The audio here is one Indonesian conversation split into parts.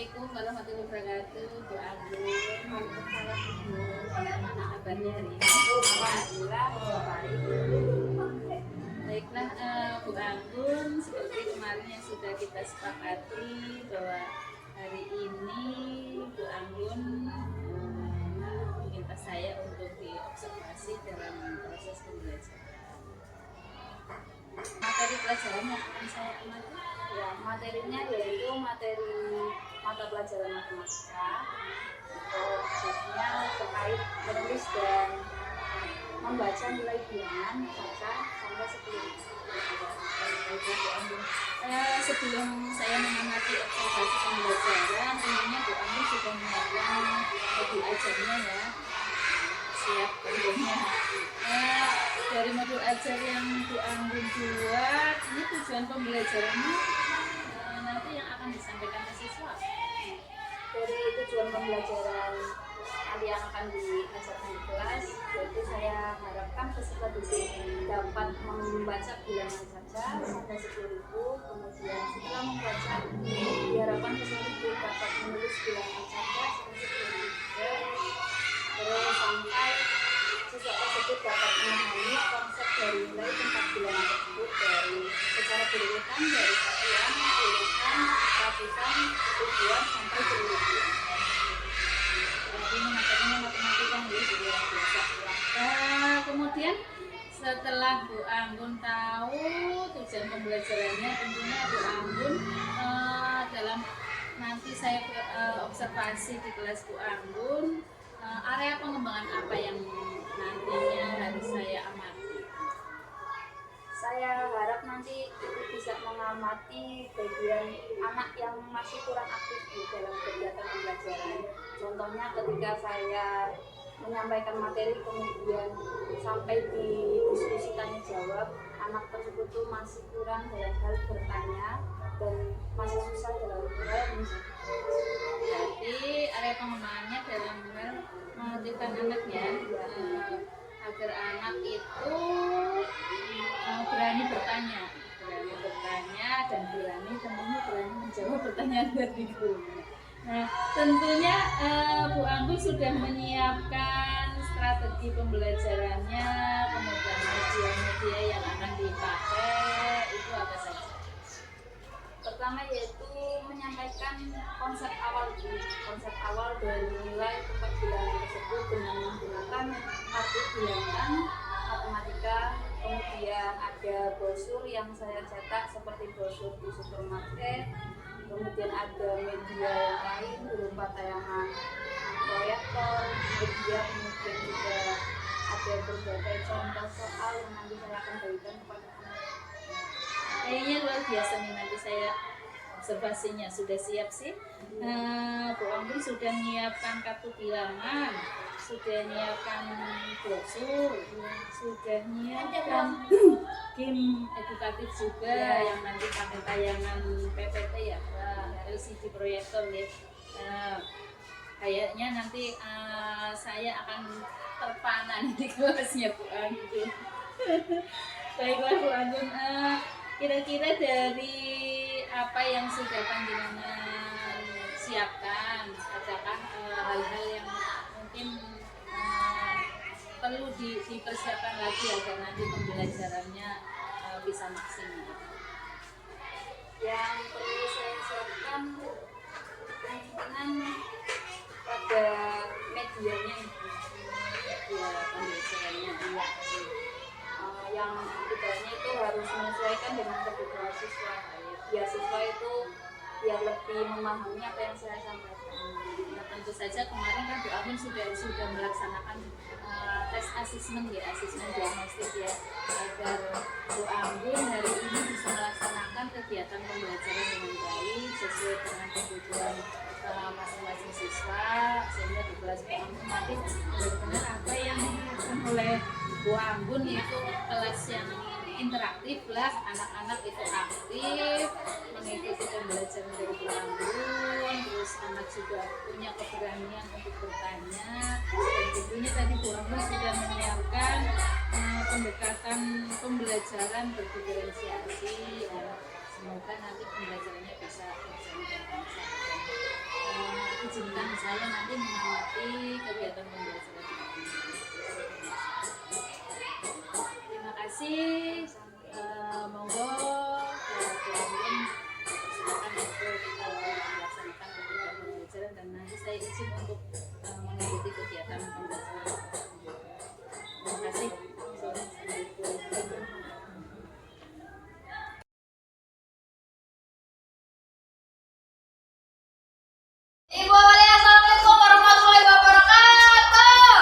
Assalamualaikum warahmatullahi wabarakatuh. Bu Anggun, waalaikumsalam Ibu. Gimana kabarnya hari ini? Alhamdulillah baik. Baiklah Bu Anggun, seperti kemarin yang sudah kita sepakati bahwa hari ini Bu Anggun meminta saya untuk diobservasi dalam proses pembelajaran. Materi pelajaran yang akan saya amati, ya materinya yaitu materi mata pelajaran matematika. Khususnya terkait menulis dan membaca nilai bilangan baca sampai 10. Sebelum saya mengamati observasi pembelajaran, tentunya Bu Anggun sudah menyiapkan modul ajarnya ya. Siap tentunya. Dari modul ajar yang Bu Anggun buat, ini tujuan pembelajarannya nanti yang akan disampaikan ke siswa. Dari tujuan pembelajaran nanti yang akan diajarkan di kelas, yaitu saya harapkan peserta didik dapat membaca bilangan saja sampai 10.000, kemudian setelah membaca diharapkan peserta didik dapat menulis bilangan saja sampai 10.000, terus sampai siswa tersebut dapat memahami konsep dari nilai tempat bilangan tersebut dari secara berurutan dari satuan, urutan, ratusan, ribuan sampai triliun. Ini materinya matematika jadi luar biasa. Kemudian setelah Bu Anggun tahu tujuan pembelajarannya, tentunya Bu Anggun dalam nanti saya observasi di kelas Bu Anggun, area pengembangan apa yang nantinya harus saya amati. Saya harap nanti Ibu bisa mengamati bagian anak yang masih kurang aktif di dalam kegiatan pembelajaran. Contohnya ketika saya menyampaikan materi kemudian sampai di diskusi tanya jawab, anak tersebut tuh masih kurang dalam hal bertanya dan masih susah dalam hal jadi area pengembangannya dalam hal memotivkan anak ya, agar anak itu berani bertanya dan tentunya berani menjawab pertanyaan dari gurunya. Nah, tentunya Bu Anggun sudah menyiapkan strategi pembelajarannya, kemudian media-media yang akan dipakai itu apa saja? Pertama yaitu menyampaikan konsep awal dari nilai tempat bilangan tersebut dengan menggunakan kartu bilangan matematika. Kemudian ada brosur yang saya cetak seperti brosur di supermarket. Kemudian ada media yang lain berupa tayangan proyektor, media, kemudian juga ada berbagai contoh soal yang nanti saya akan berikan kepada anak. Kayaknya luar biasa nih, nanti saya observasinya sudah siap sih. Bu Anggun sudah menyiapkan kartu bilangan, sudah menyiapkan brosur, sudah menyiapkan game edukatif juga yang nanti pakai tayangan PPT ya, LCD proyektor ya. Kayaknya nanti saya akan terpana di kelasnya Bu Anggun. Baiklah Bu Anggun, kira-kira dari apa yang sudah panjenengan siapkan, adakah hal-hal yang mungkin perlu dipersiapkan lagi agar nanti pembelajarannya bisa maksimal? Yang perlu saya siapkan kemungkinan pada medianya, media pembelajarannya yang ibaratnya itu harus menyesuaikan dengan kebutuhan siswa. Biar siswa itu biar lebih memahami apa yang saya sampaikan. Nah, tentu saja kemarin kan Bu Anggun sudah melaksanakan tes asesmen ya, asesmen diagnostik ya, agar Bu Anggun hari ini bisa melaksanakan kegiatan pembelajaran dengan baik sesuai dengan kebutuhan masing-masing siswa, sehingga di kelas Bu Anggun nanti benar-benar apa yang dilakukan oleh Bu Anggun itu kelas yang interaktif lah, anak-anak itu aktif mengikuti pembelajaran dari Bu Anggun, terus anak juga punya keberanian untuk bertanya, dan tentunya tadi Bu Anggun sudah menyiapkan pendekatan pembelajaran berdiferensiasi ya, Semoga nanti pembelajarannya bisa berjalan dengan lancar. Izinkan saya nanti mengamati kegiatan pembelajaran di sini. Terima kasih. Monggo teman-teman silakan untuk melaksanakan kegiatan pembelajaran dan nanti saya izin untuk mengikuti kegiatan pembelajaran. Terima kasih. Assalamualaikum. Ibu Amalia, Assalamualaikum warahmatullahi wabarakatuh.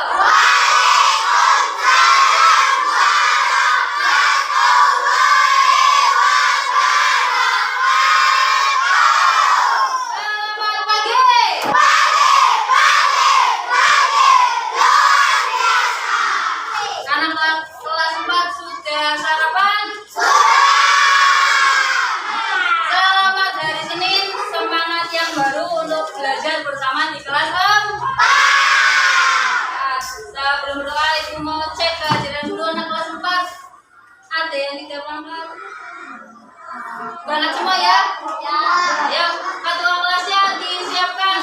Selamat pagi. Anak kelas 4 sudah sarapan? Selamat hari Senin, semangat yang baru untuk belajar bersama di kelas 4. Sebelum berdoa, ibu mau cek kehadiran dulu anak kelas 4. Ada yang tidak berangkat? Berangkat semua ya? Ya, ketua kelasnya disiapkan.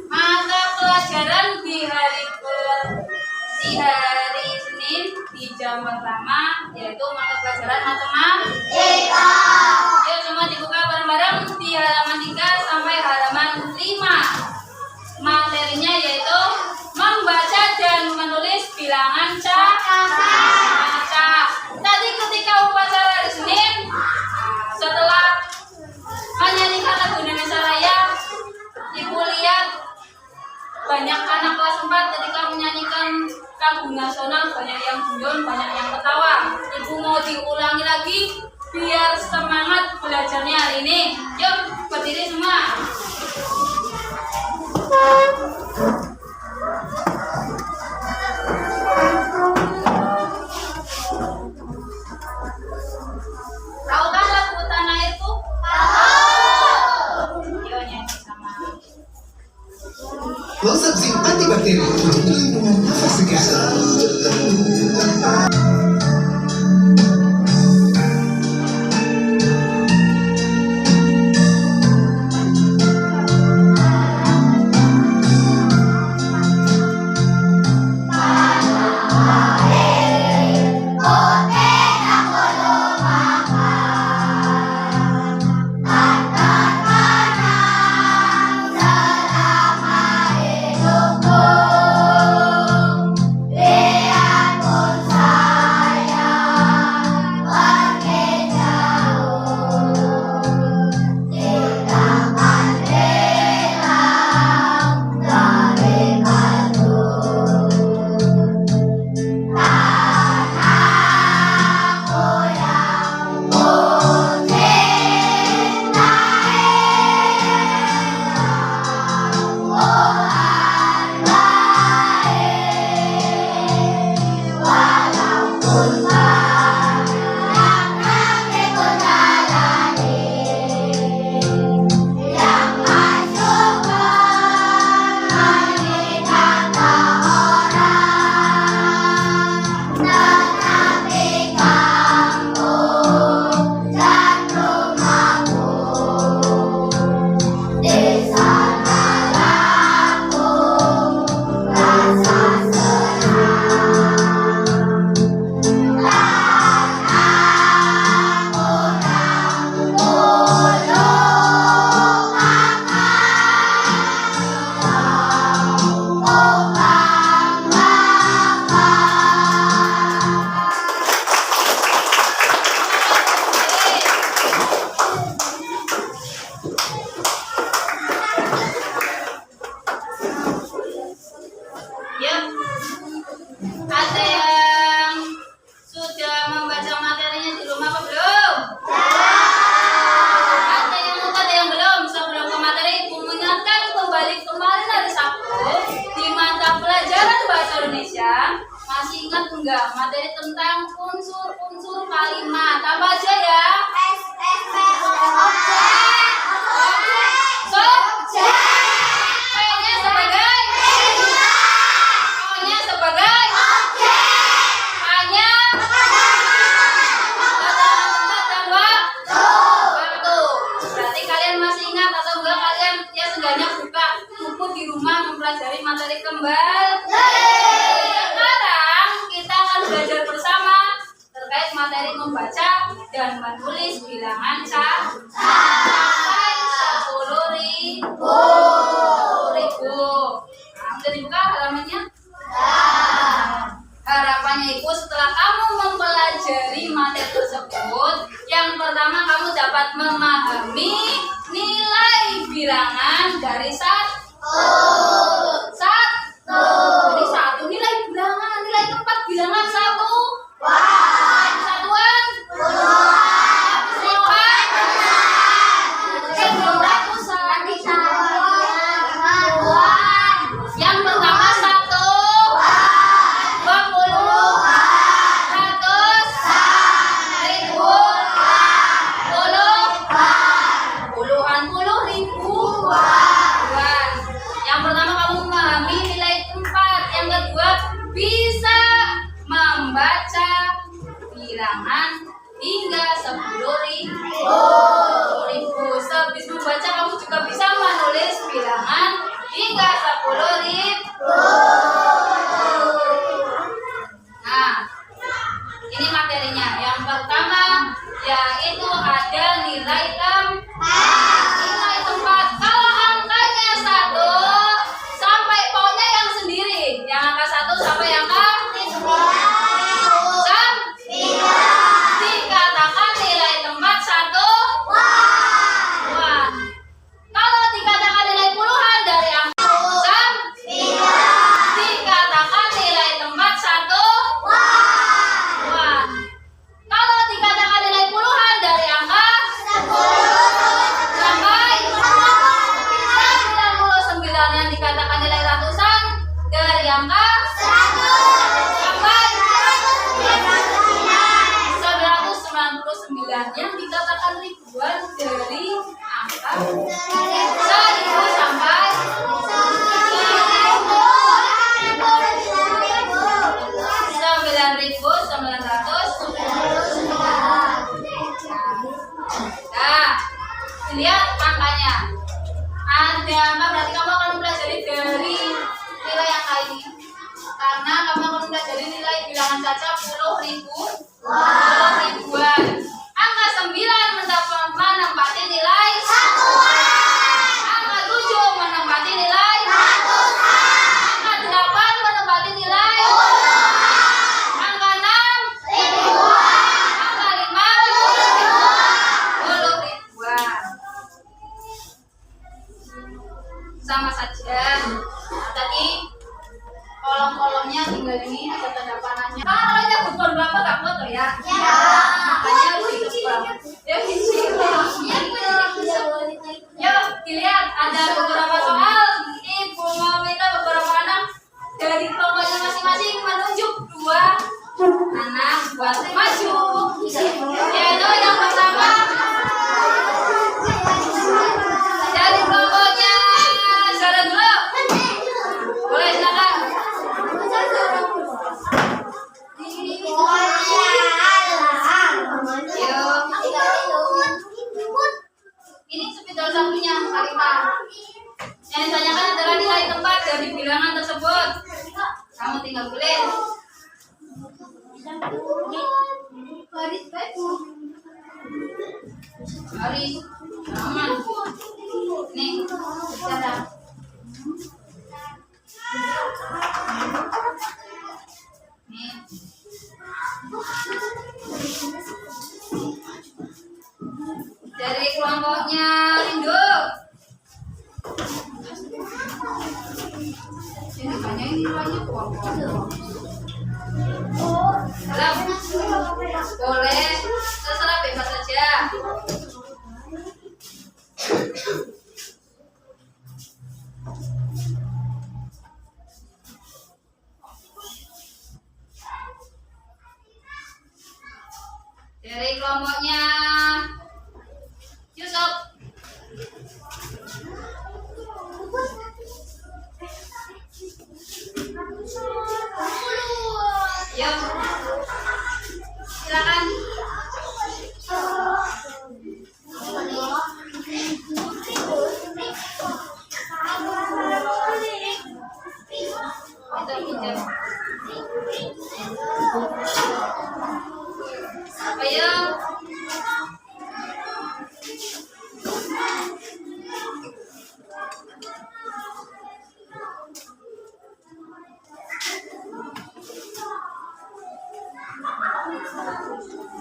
Mata pelajaran di hari Senin di jam pertama yaitu mata pelajaran matematika. Yuk semua dibuka bareng-bareng di halaman 3 sampai halaman 5. Materinya yaitu membaca dan menulis bilangan cak. Tadi ketika upacara hari Senin, setelah menyanyikan lagu Indonesia Raya, ibu lihat banyak anak kelas 4 ketika menyanyikan lagu nasional, banyak yang guyon, banyak yang ketawa. Ibu mau diulangi lagi biar semangat belajarnya hari ini. Yuk berdiri semua. Tahu kan lagu Tanah Airku? Tahu. Yuk nyanyi sama. Close-up zinc antibakteri untuk perlindungan nafas segar. Yuk, ada yang sudah membaca materinya di rumah apa belum? Ada yang lupa, ada yang belum. Sebelum ke materi, Ibu mengingatkan kembali kemarin hari Sabtu di mata pelajaran Bahasa Indonesia. Masih ingat enggak materi tentang unsur-unsur kalimat? Apa aja ya? P-nya sebagai O-nya sebagai A-nya kata tempat dan waktu. Berarti kalian masih ingat atau enggak? Kalian ya seenggaknya buka buku di rumah mempelajari materi kembali. Sekarang kita akan belajar bersama terkait materi membaca dan menulis bilangan sampai 10.000. Sudah dibuka halamannya? Harapannya Ibu setelah kamu mempelajari materi tersebut, yang pertama kamu dapat memahami nilai bilangan dari satu. Jadi satu nilai bilangan, nilai tempat bilangan satu. Satuan. Puluhan. Belum ratusan. Yang pertama 1, 20, 100, 1000, 10, puluhan, 10.000. Yang pertama kamu memahami nilai tempat. Yang kedua bisa membaca bilangan hingga 10.000. Sehabis membaca kamu juga bisa menulis bilangan hingga 10.000. Nah, ini materinya. Yang pertama yaitu ada nilai tempat. Nilai tempat. Kalau angkanya 1 sampai pokoknya yang sendiri. Yang angka 1 sampai angka 9. Dikatakan nilai tempat 1. Kalau dikatakan nilai puluhan dari angka 9, dikatakan nilai tempat 1. Kalau dikatakan nilai puluhan dari angka 10 sampai 99, yang dikatakan nilai ratusan dari angka 100 sampai 999, yang dikatakan ribuan dari angka 1000 sampai 9.900. Nah, lihat angkanya. Ada angka berarti kamu akan mempelajari dari nilai angka ini. Karena kamu akan mempelajari nilai bilangan saja 10.000, 10.000-an. Angka 9 menempati nilai 1. Angka 7 menempati nilai 1. Angka 8 menempati nilai 1. Angka 6 angka 5 10.000-an. Sama saja. Nah, tadi kolom-kolomnya tinggal ini ada tanda panahnya. Kalau ada beban berapa gak foto ya? Makanya harus ditebak. Ya Yuk dilihat ada beberapa soal. Ibu mau minta beberapa anak dari kelompoknya masing-masing menunjuk 2 anak buat maju. Yaitu yang pertama dari kelompoknya Sarah dulu. Boleh silakan. Ini spidol satunya, Sarita. Yang ditanyakan adalah nilai tempat dari bilangan tersebut. Kamu tinggal pilih. Baris, aman. Nih, cara. Nih. Dari kelompoknya Rindu. Ini banyak ini banyak kelompok. Boleh, terserah bebas saja. Dari kelompoknya Yusuf. Yuk, silakan. Itu pinjam. Ayo.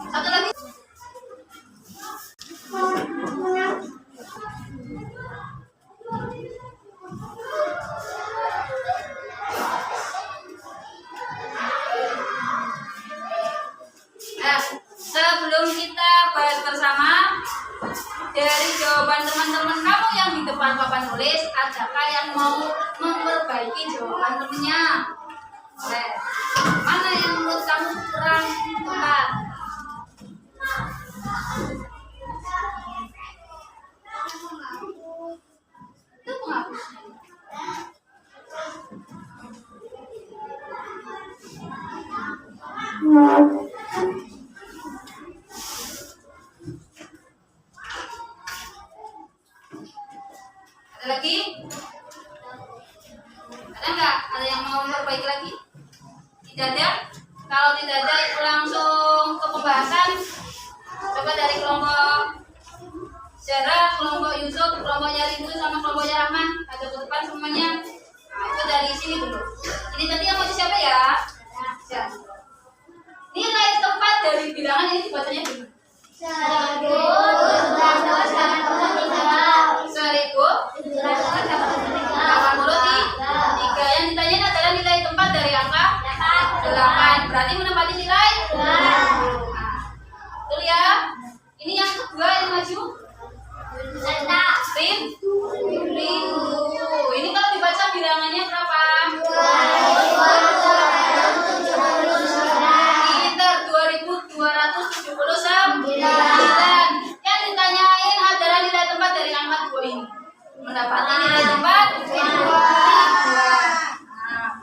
Satu lagi. Sebelum kita bahas bersama, dari jawaban teman-teman kamu yang di depan papan tulis, adakah yang mau memperbaiki jawaban temennya? Boleh. Mana yang menurut kamu kurang tepat? Itu penghapusnya. Ada lagi? Ada nggak? Ada yang mau memperbaiki lagi? Tidak ada? Kalau tidak ada, langsung ke pembahasan. Coba dari kelompok Sarah, kelompok Yusuf, kelompoknya Rindu, sama kelompoknya Rahman. Ada ke depan semuanya. Nah, itu dari sini dulu. Ini tadi yang mau siapa ya? Ya. Nilai tempat dari bilangan ini dibacanya gimana? 1.783. Yang ditanya adalah nilai tempat dari angka 8. Berarti menempati nilai 8. Nah, betul ya. Ini yang kedua yang maju. Rindu. Ini kalau dibaca bilangannya berapa? 2.279. Yang ditanyain adalah nilai tempat dari angka 2 ini. Mendapati nilai tempat 2. Nah,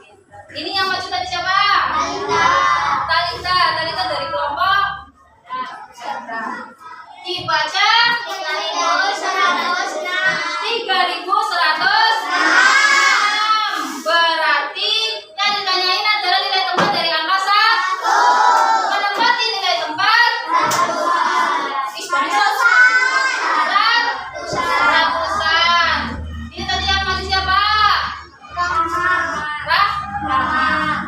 ini yang maju tadi siapa? Talita dari kelompok dibaca 3.106. Berarti yang ditanyain adalah nilai tempat dari angka 1. Menempati nilai tempat 100-an. Ini tadi yang maju siapa?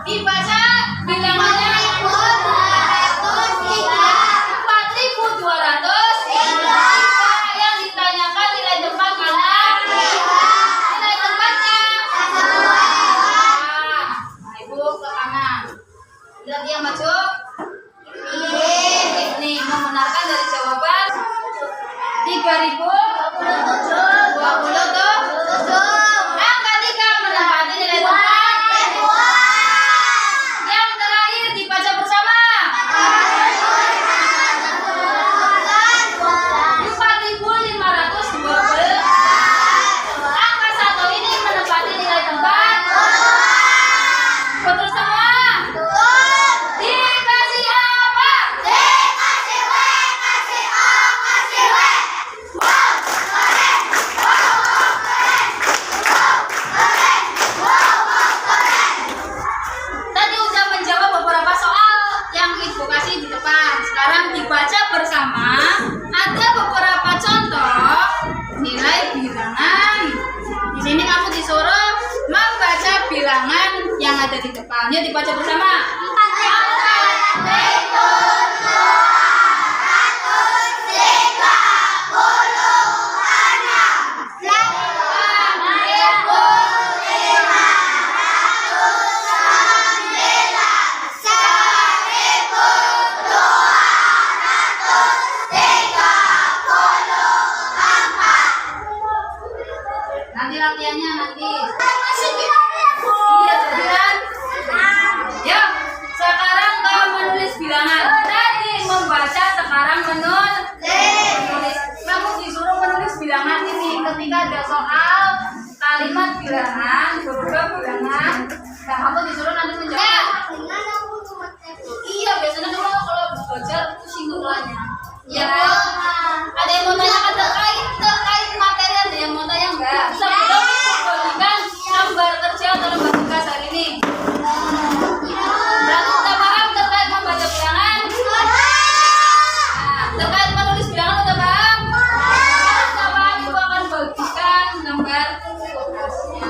Dibaca bilangannya 4.203. Yang ditanyakan nilai tempat mana? Nilai tempatnya 1. Nah, ibu ke kanan. Lihat yang maju. Ini membenarkan dari jawaban 3.027. Angka 3 menempati nilai tempat. Yang terakhir dibaca bersama. ada di depan. Yuk dibaca bersama. Nanti latihannya nanti. Iya jadian. Yuk, sekarang kau menulis bilangan. Tadi membaca, sekarang menulis. Kamu disuruh menulis bilangan ini ketika ada soal kalimat bilangan, berupa bilangan. Nah, kamu disuruh nanti menjawab. Iya, biasanya kamu kalau habis belajar pusing kepalanya. Iya. Ada yang mau tanya terkait materi, ada yang mau tanya enggak? Sebelum memberikan lembar kerja atau lembar tugas hari ini. Berarti sudah paham terkait membaca bilangan? Nah, terkait menulis bilangan sudah paham? Sudah paham, ibu akan bagikan lembar tugasnya.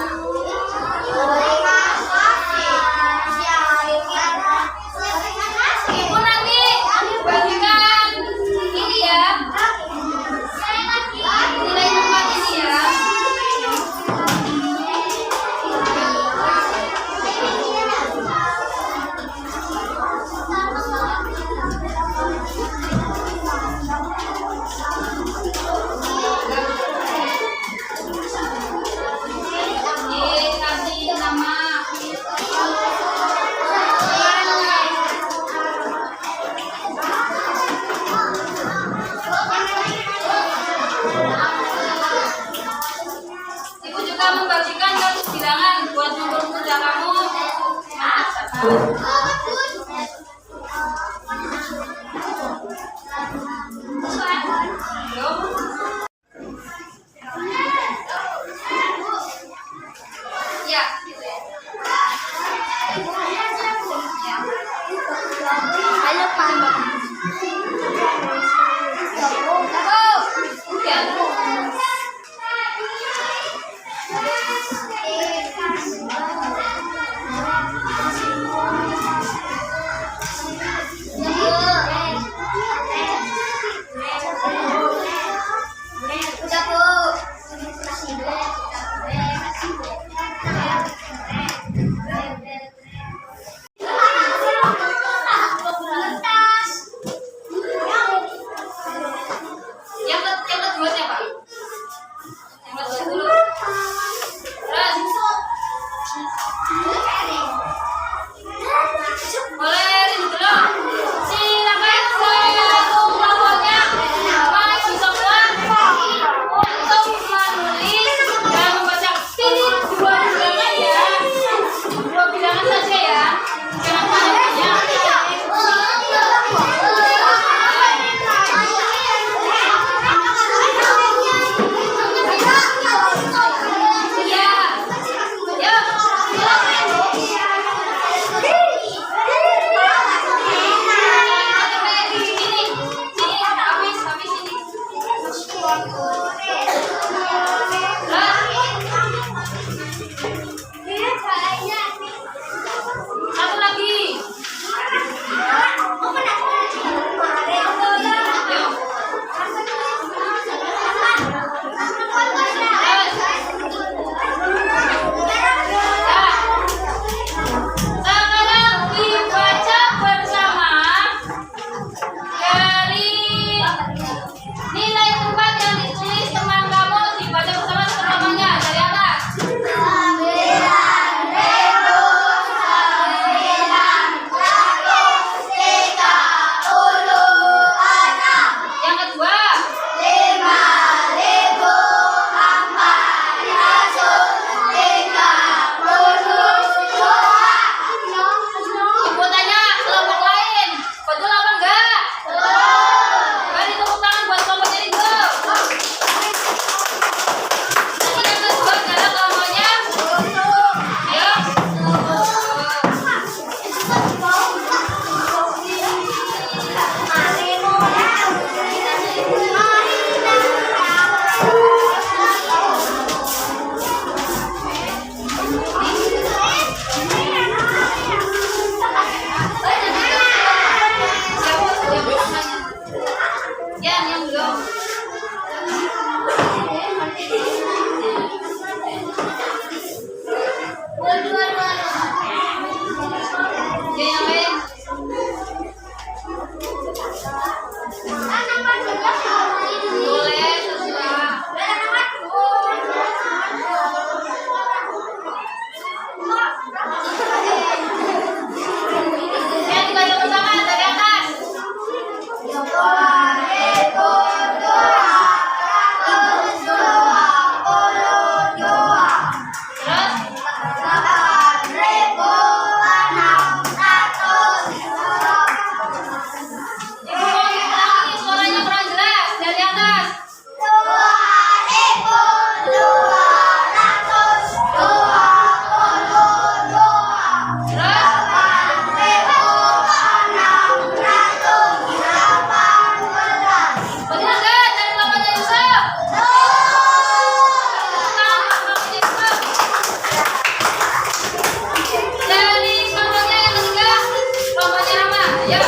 Ya.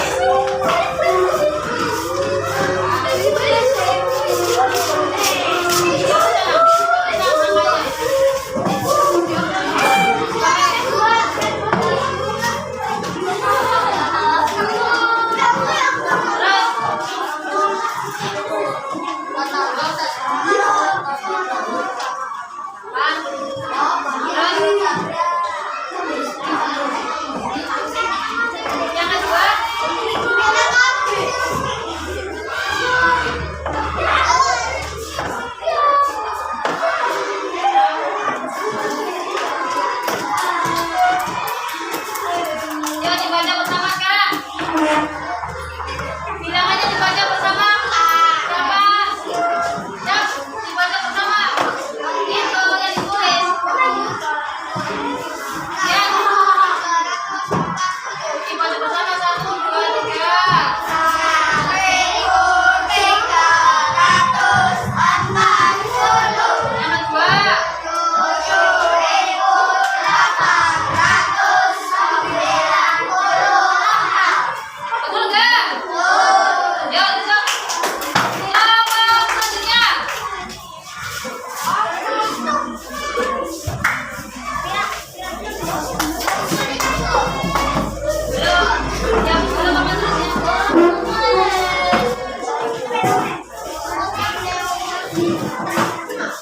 Yang kedua, yuk dibaca bersama sekarang. Bilangannya dibaca bersama. Siapa? Siap, dibaca bersama. Itu yang ditulis. Ya. Dibaca bersama 1, 2, 3. Yang kedua. Betul nggak? Yuk, besok. Jawab selanjutnya. Belum. Yang belum apa tulisnya? Terus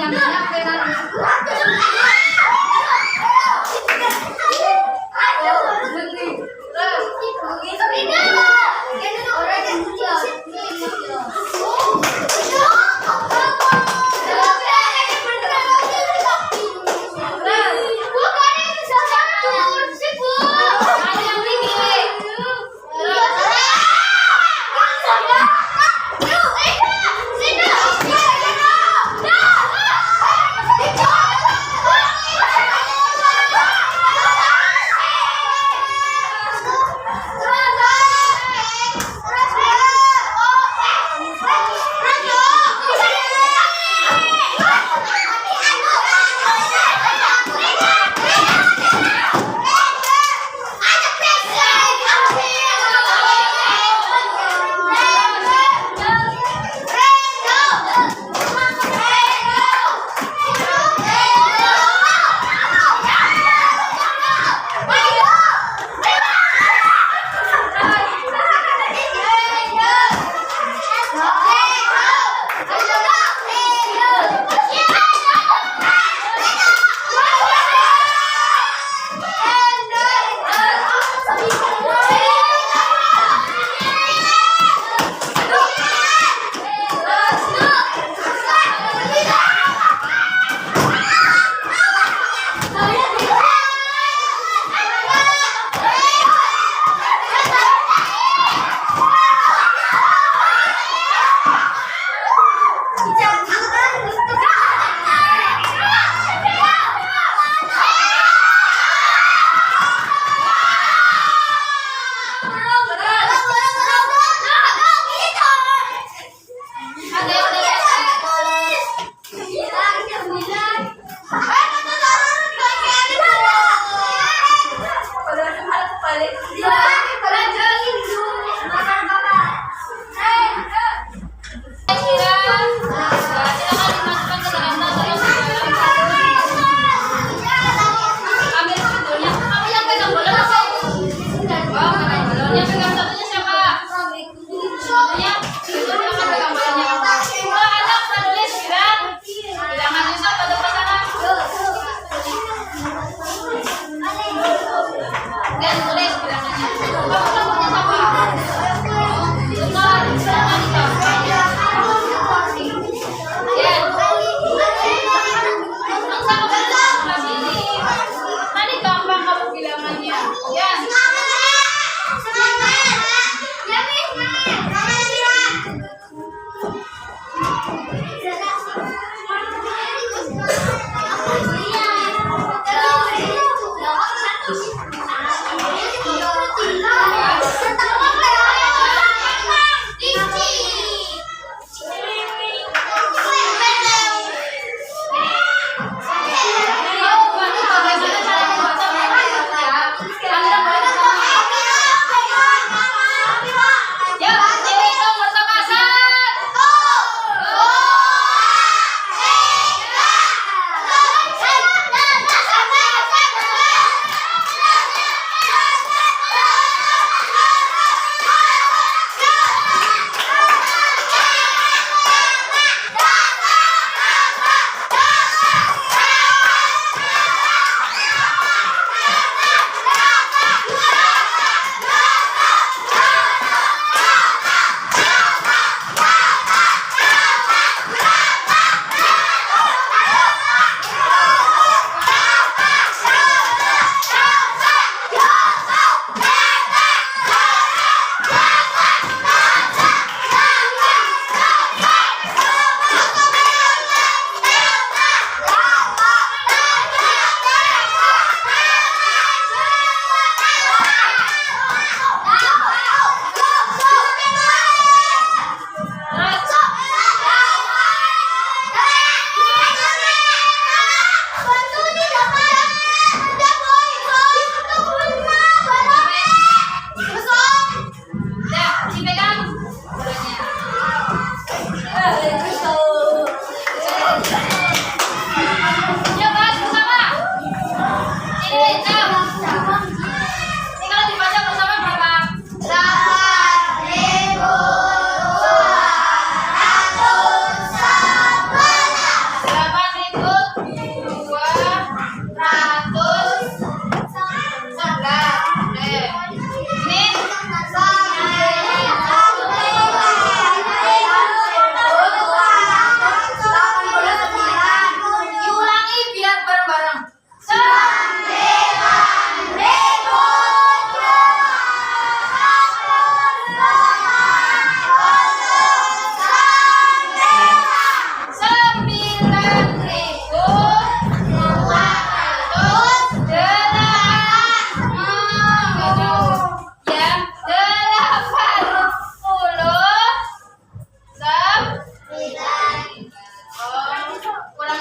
mandinya pakai nari. Terus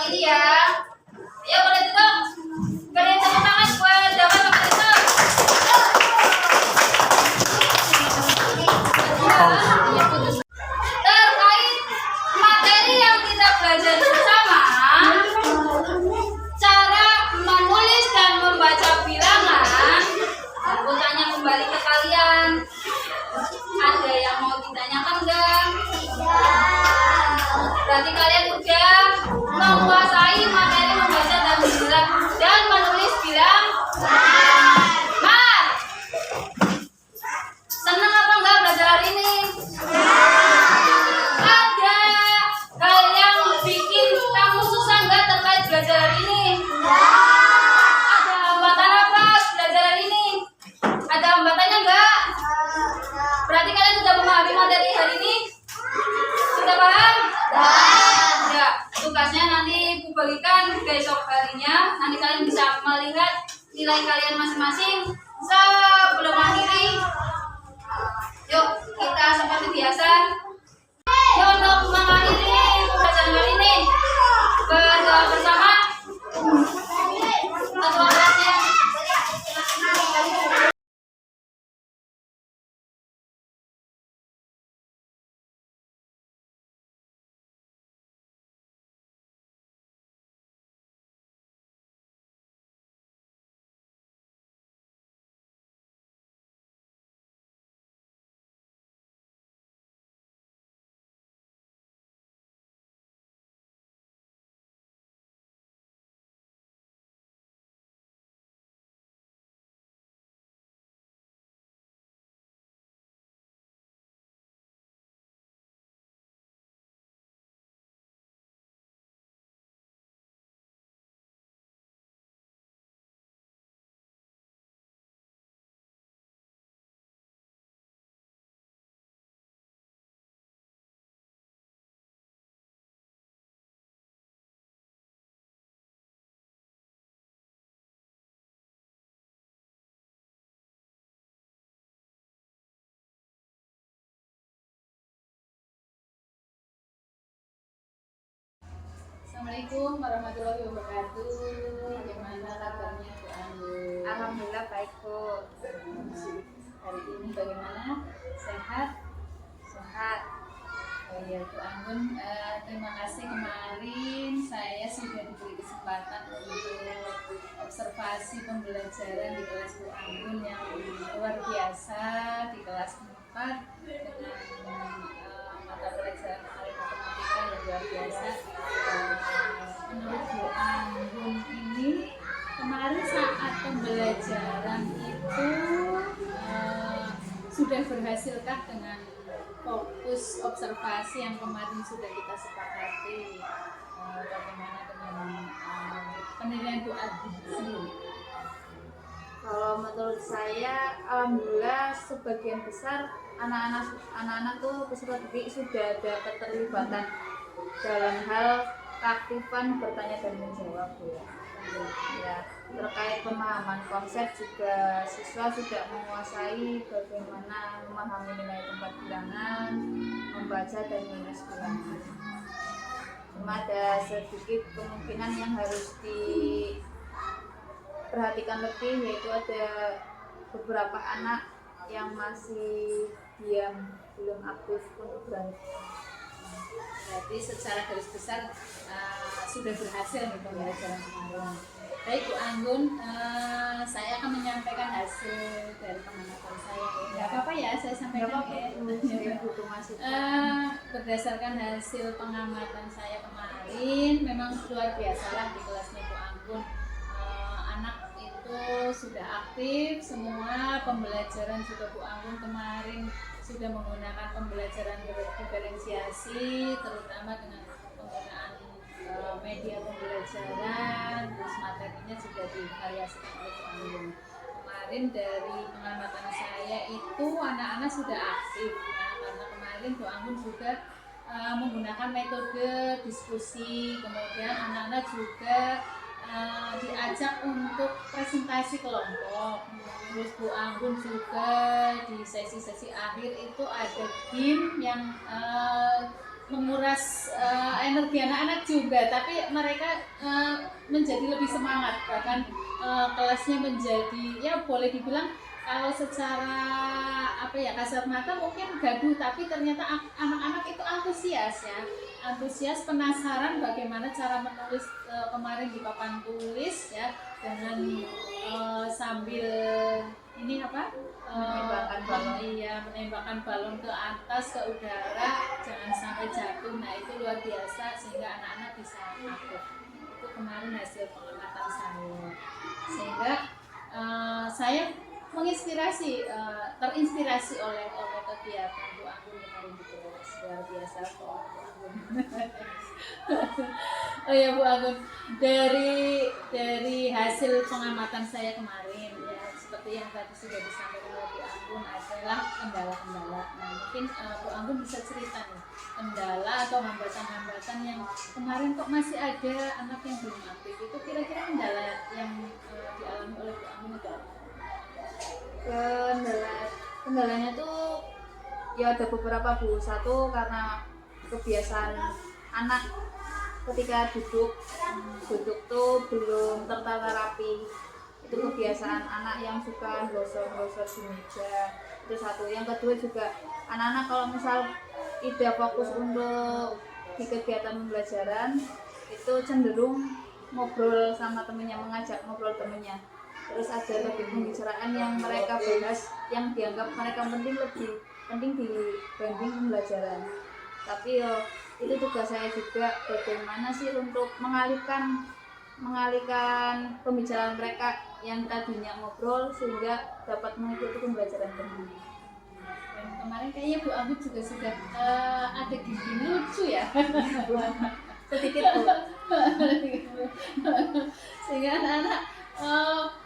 ini ya. Ayo boleh duduk. Kalian tepuk tangan buat Dapat Bapak itu. Terkait materi yang kita belajar bersama, cara menulis dan membaca bilangan, aku tanya kembali ke kalian. Ada yang mau ditanyakan enggak? Berarti kalian udah menguasai materi membaca dan menulis bilangan. Senang apa enggak belajar hari ini? Ada hal yang bikin kamu susah enggak terkait belajar hari ini? Ada hambatan apa belajar hari ini? Ada hambatannya enggak? Berarti kalian sudah memahami materi hari ini? Sudah paham? Ya, tugasnya nanti aku bagikan besok harinya. Nanti kalian bisa melihat nilai kalian masing-masing sebelum akhiri. Yuk, kita seperti biasa. Yuk, untuk mengakhiri pembelajaran kali ini, berdoa bersama. Ketua kelasnya. Assalamualaikum warahmatullahi wabarakatuh. Bagaimana kabarnya Bu Anggun? Alhamdulillah baik Bu. Hari ini bagaimana? Sehat? Sehat. Oh iya Bu Anggun, terima kasih kemarin saya sudah diberi kesempatan untuk observasi pembelajaran di kelas Bu Anggun yang luar biasa di kelas 4 dengan mata pelajaran matematika yang luar biasa. Menurut Bu Anggun ini kemarin saat pembelajaran itu sudah berhasilkah dengan fokus observasi yang kemarin sudah kita sepakati? Bagaimana dengan penilaian Bu Anggun sendiri? Kalau menurut saya, alhamdulillah sebagian besar anak-anak tuh peserta didik sudah ada keterlibatan dalam hal keaktifan bertanya dan menjawab Bu. Ya, terkait pemahaman konsep juga siswa sudah menguasai bagaimana memahami nilai tempat bilangan, membaca dan menulis bilangan. Cuma ada sedikit kemungkinan yang harus diperhatikan lebih, yaitu ada beberapa anak yang masih diam, belum aktif untuk belajar. Berarti secara garis besar sudah berhasil nih pembelajaran kemarin. Baik Bu Anggun, saya akan menyampaikan hasil dari pengamatan saya. Nggak apa-apa ya, saya sampaikan berdasarkan hasil pengamatan saya kemarin, memang luar biasa lah di kelasnya Bu Anggun. Anak itu sudah aktif, semua pembelajaran juga Bu Anggun kemarin sudah menggunakan pembelajaran diferensiasi, terutama dengan penggunaan media pembelajaran, terus materinya juga divariasikan oleh Bu Anggun. Kemarin dari pengamatan saya itu anak-anak sudah aktif, nah, karena kemarin Bu Anggun juga menggunakan metode diskusi, kemudian anak-anak juga diajak untuk presentasi kelompok. Terus Bu Anggun juga di sesi-sesi akhir itu ada game yang menguras energi anak-anak juga, tapi mereka menjadi lebih semangat, bahkan kelasnya menjadi ya boleh dibilang kalau secara apa ya kasar mata mungkin gaduh, tapi ternyata anak-anak itu antusias ya, antusias, penasaran bagaimana cara menulis kemarin di papan tulis ya, dengan sambil ini apa Menembakkan balon. iya, menembakkan balon ke atas ke udara jangan sampai jatuh. Nah itu luar biasa sehingga anak-anak bisa aktif. Itu kemarin hasil pengamatan saya, sehingga saya terinspirasi oleh kegiatan Bu Anggun kemarin di kelas. Luar biasa kok Bu Anggun. Oh ya Bu Anggun, dari hasil pengamatan saya kemarin ya, seperti yang tadi sudah disampaikan oleh Bu Anggun adalah kendala-kendala. Nah mungkin Bu Anggun bisa cerita nih kendala atau hambatan-hambatan yang kemarin kok masih ada anak yang belum aktif, itu kira-kira kendala yang dialami oleh Bu Anggun itu apa? Kendalanya tuh ya ada beberapa Bu. Satu karena kebiasaan anak ketika duduk tuh belum tertata rapi. Itu kebiasaan anak yang suka gosok-gosok di meja. Itu satu. Yang kedua juga anak-anak kalau misal tidak fokus untuk di kegiatan pembelajaran itu cenderung ngobrol sama temennya, mengajak ngobrol temennya. Terus ada topik pembicaraan yang mereka bahas yang dianggap mereka lebih penting dibanding pembelajaran. Tapi itu tugas saya juga, bagaimana sih untuk mengalihkan pembicaraan mereka yang tadinya ngobrol sehingga dapat mengikuti pembelajaran kembali. Dan kemarin kayaknya Bu Anggun juga sudah ada gini lucu ya. Sedikit Bu. Sehingga anak-anak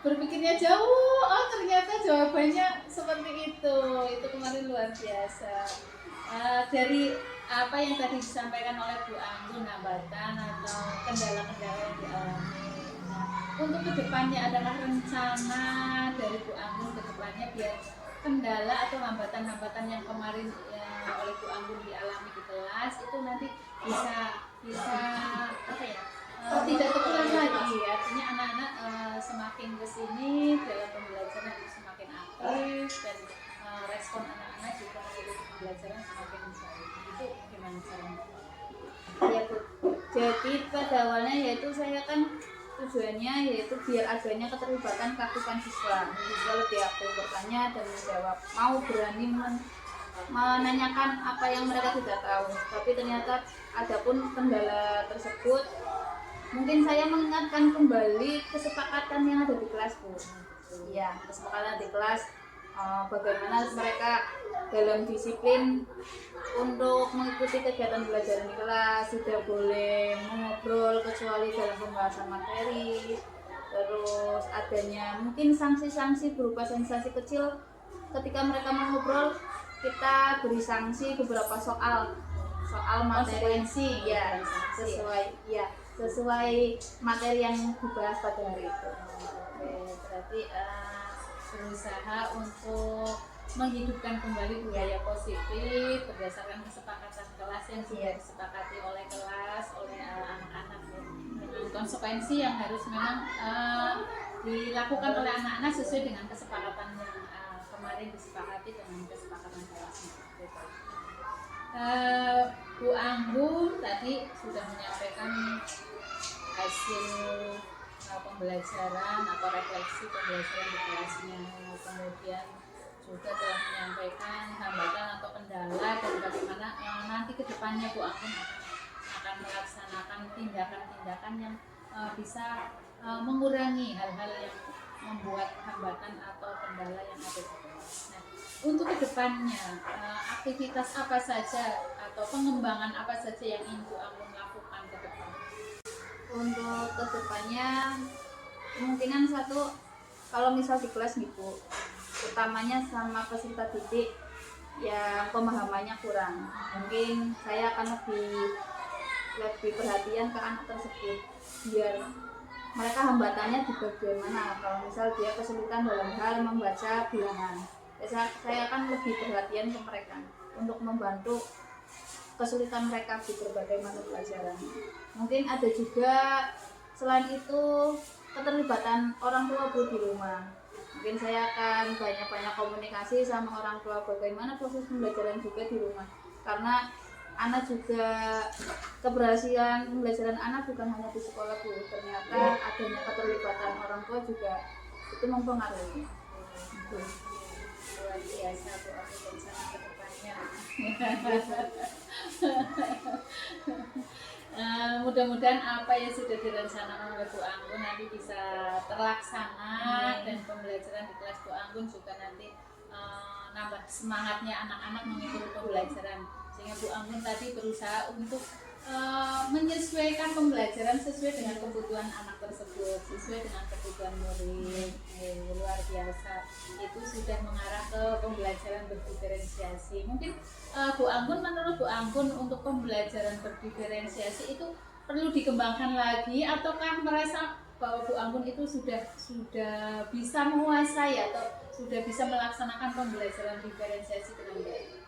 berpikirnya jauh, oh ternyata jawabannya seperti itu kemarin luar biasa. Dari apa yang tadi disampaikan oleh Bu Anggun, hambatan atau kendala-kendala yang dialami. Nah, untuk kedepannya adakah rencana dari Bu Anggun kedepannya biar kendala atau hambatan-hambatan yang kemarin oleh Bu Anggun dialami di kelas itu nanti bisa apa ya? Tidak terulang lagi, artinya anak-anak semakin kesini dalam pembelajaran itu semakin aktif dan respon anak-anak juga mengikuti pembelajaran semakin baik. Itu gimana caranya? Ya Bu. Jadi pada awalnya yaitu saya kan tujuannya yaitu biar adanya keterlibatan keaktifan siswa lebih aktif bertanya dan menjawab, mau berani menanyakan apa yang mereka tidak tahu. Tapi ternyata adapun kendala tersebut, mungkin saya mengingatkan kembali kesepakatan yang ada di kelas Bu. Ya, kesepakatan di kelas, bagaimana mereka dalam disiplin untuk mengikuti kegiatan belajar di kelas, tidak boleh mengobrol kecuali dalam pembahasan materi. Terus adanya mungkin sanksi-sanksi berupa sanksi kecil ketika mereka mengobrol, kita beri sanksi beberapa soal materi ya sesuai materi yang dibahas pada hari itu. Oke, berarti berusaha untuk menghidupkan kembali budaya positif berdasarkan kesepakatan kelas yang sudah disepakati oleh kelas, oleh anak-anak ya. Dengan konsekuensi yang harus memang dilakukan oleh anak-anak sesuai dengan kesepakatan yang kemarin disepakati dengan kesepakatan kelas. Bu Anggun tadi sudah menyampaikan hasil pembelajaran atau refleksi pembelajaran di kelasnya, kemudian juga telah menyampaikan hambatan atau kendala dan bagaimana nanti kedepannya Bu Anggun akan melaksanakan tindakan-tindakan yang bisa mengurangi hal-hal yang membuat hambatan atau kendala yang ada di kelas. Nah, untuk kedepannya aktivitas apa saja atau pengembangan apa saja yang ingin Bu Anggun lakukan ke depan? Untuk kedepannya kemungkinan satu, kalau misal di kelas gitu, utamanya sama peserta didik yang pemahamannya kurang, mungkin saya akan lebih perhatian ke anak tersebut biar mereka hambatannya di bagian mana. Kalau misal dia kesulitan dalam hal membaca bilangan, saya akan lebih perhatian ke mereka untuk membantu kesulitan mereka di berbagai mata pelajaran. Mungkin ada juga selain itu keterlibatan orang tua Bu di rumah. Mungkin saya akan banyak-banyak komunikasi sama orang tua bagaimana proses pembelajaran juga di rumah. Karena anak juga keberhasilan pembelajaran anak bukan hanya di sekolah Bu. Ternyata adanya keterlibatan orang tua juga itu mempengaruhi. Luar biasa Bu Anggun rencana ke depannya. Mudah-mudahan apa yang sudah direncanakan oleh Bu Anggun nanti bisa terlaksana dan pembelajaran di kelas Bu Anggun juga nanti nambah semangatnya anak-anak mengikuti pembelajaran, sehingga Bu Anggun tadi berusaha untuk menyesuaikan pembelajaran sesuai dengan kebutuhan anak tersebut, sesuai dengan kebutuhan murid. Luar biasa, itu sudah mengarah ke pembelajaran berdiferensiasi. Mungkin Bu Anggun, menurut Bu Anggun untuk pembelajaran berdiferensiasi itu perlu dikembangkan lagi, ataukah merasa bahwa Bu Anggun itu sudah bisa menguasai atau sudah bisa melaksanakan pembelajaran diferensiasi dengan baik?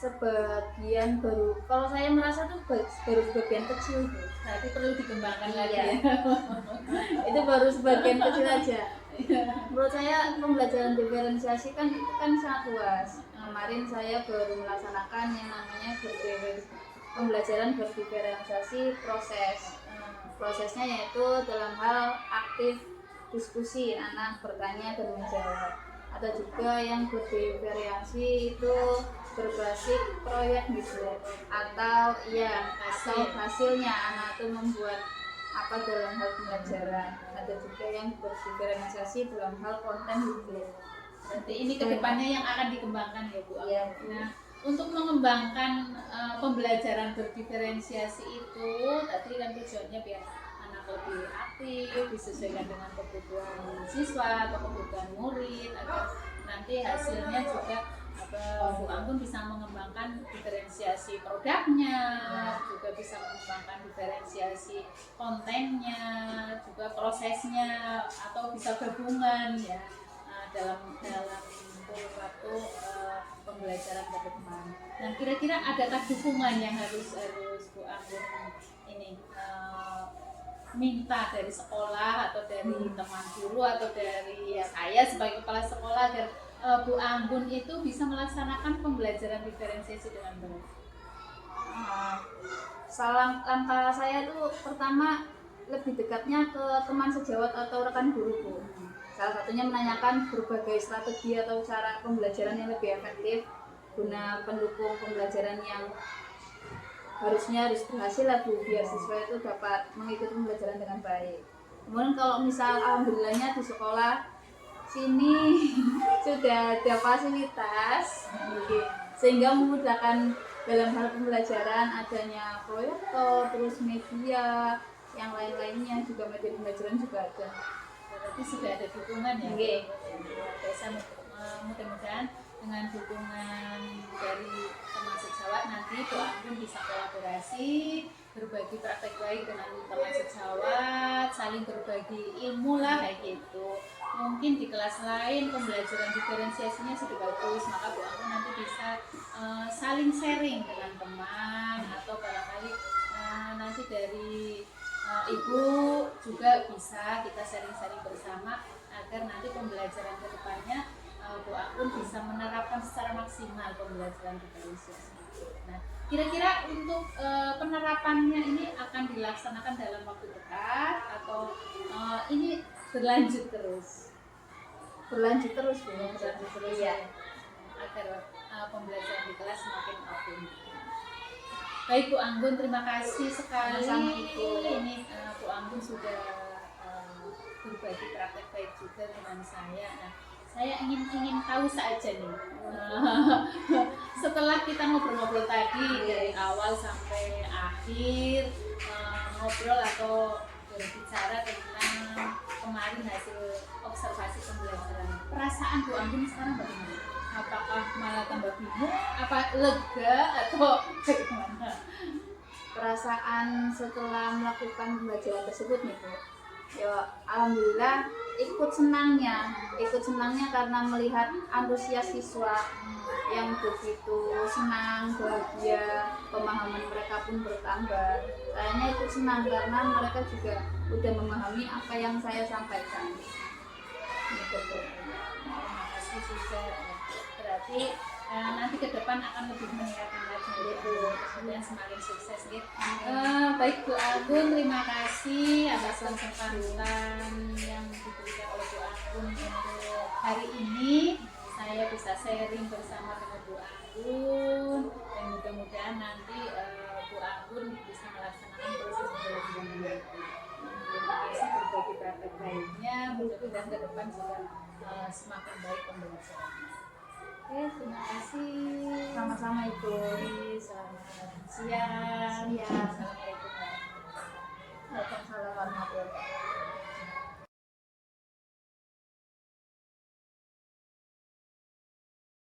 Sebagian baru, kalau saya merasa tuh baru sebagian kecil Bu. Berarti perlu dikembangkan lagi Iya. ya. Itu baru sebagian kecil aja. Menurut saya pembelajaran diferensiasi kan itu kan sangat luas. Kemarin saya baru melaksanakan yang namanya pembelajaran berdiferensiasi proses. Prosesnya yaitu dalam hal aktif diskusi, anak bertanya dan menjawab. Ada juga yang berdiferensiasi itu berbasis proyek gitu, atau hasilnya anak itu membuat apa dalam hal pembelajaran. Ada juga yang berdiferensiasi dalam hal konten gitu. Berarti ini kedepannya yang akan dikembangkan ya Bu. Iya. Nah, untuk mengembangkan pembelajaran berdiferensiasi itu tadi kan tujuannya biar anak lebih aktif, disesuaikan dengan kebutuhan siswa atau kebutuhan murid, agar nanti hasilnya juga Bu Anggun bisa mengembangkan diferensiasi produknya, juga bisa mengembangkan diferensiasi kontennya, juga prosesnya, atau bisa gabungan ya dalam kurun waktu pembelajaran ke depan. Dan kira-kira adakah dukungan yang harus Bu Anggun ini minta dari sekolah atau dari teman guru atau dari saya sebagai kepala sekolah agar Bu Anggun itu bisa melaksanakan pembelajaran diferensiasi dengan baik? Langkah saya tuh pertama lebih dekatnya ke teman sejawat atau rekan guru Bu. Salah satunya menanyakan berbagai strategi atau cara pembelajaran yang lebih efektif guna pendukung pembelajaran yang harus berhasil lah Bu, biar siswa itu dapat mengikuti pembelajaran dengan baik. Kemudian kalau misal alhamdulillahnya di sekolah sini sudah ada fasilitas sehingga memudahkan dalam hal pembelajaran, adanya proyektor, terus media yang lain-lainnya, juga media pembelajaran juga ada. Berarti sudah ada dukungan ya. Oke. Biasa mudah-mudahan dengan dukungan dari teman sejawat nanti Bu Anggun bisa kolaborasi, berbagi praktek baik dengan teman sejawat, saling berbagi ilmu lah kayak gitu. Mungkin di kelas lain pembelajaran diferensiasinya sudah bagus, maka Bu Anggun nanti bisa saling sharing dengan teman, atau barangkali nanti dari ibu juga bisa kita sharing-sharing bersama agar nanti pembelajaran ke depannya Bu Anggun bisa menerapkan secara maksimal pembelajaran diferensiasi. Nah, kira-kira untuk penerapannya ini akan dilaksanakan dalam waktu dekat atau ini berlanjut terus? Berlanjut terus Bu. Berlanjut terus Iya. Agar pembelajaran di kelas semakin optimal. Baik Bu Anggun, terima kasih sekali. Sama-sama, Ibu. Ini Bu Anggun sudah berbagi praktek baik juga dengan saya. Nah, saya ingin tahu saja nih, setelah kita ngobrol-ngobrol tadi dari awal sampai akhir, ngobrol atau berbicara tentang kemarin hasil observasi pembelajaran, perasaan Bu Anggun sekarang bagaimana? Apakah malah tambah bingung, apa lega, atau bagaimana? Perasaan setelah melakukan pembelajaran tersebut nih Bu, Ya, alhamdulillah ikut senangnya karena melihat antusias siswa yang begitu senang, bahagia, pemahaman mereka pun bertambah. Kayaknya ikut senang karena mereka juga udah memahami apa yang saya sampaikan. Gitu. Terima kasih Suza. Berarti nanti ke depan akan lebih meningkatkan lagi gitu, kemudian semakin sukses gitu. Baik Bu Agun, terima kasih atas kesempatan yang diberikan oleh Bu Agun untuk hari ini. Saya bisa sharing bersama dengan Bu Agun dan mudah-mudahan nanti Bu Agun bisa melaksanakan proses belajar. Terima kasih berbagi praktek baiknya, mudah-mudahan ke depan juga semakin baik pembelajarannya. Oke, terima kasih. Sama-sama Ibu. Selamat siang. Assalamualaikum warahmatullahi wabarakatuh. Waalaikumsalam warahmatullahi wabarakatuh.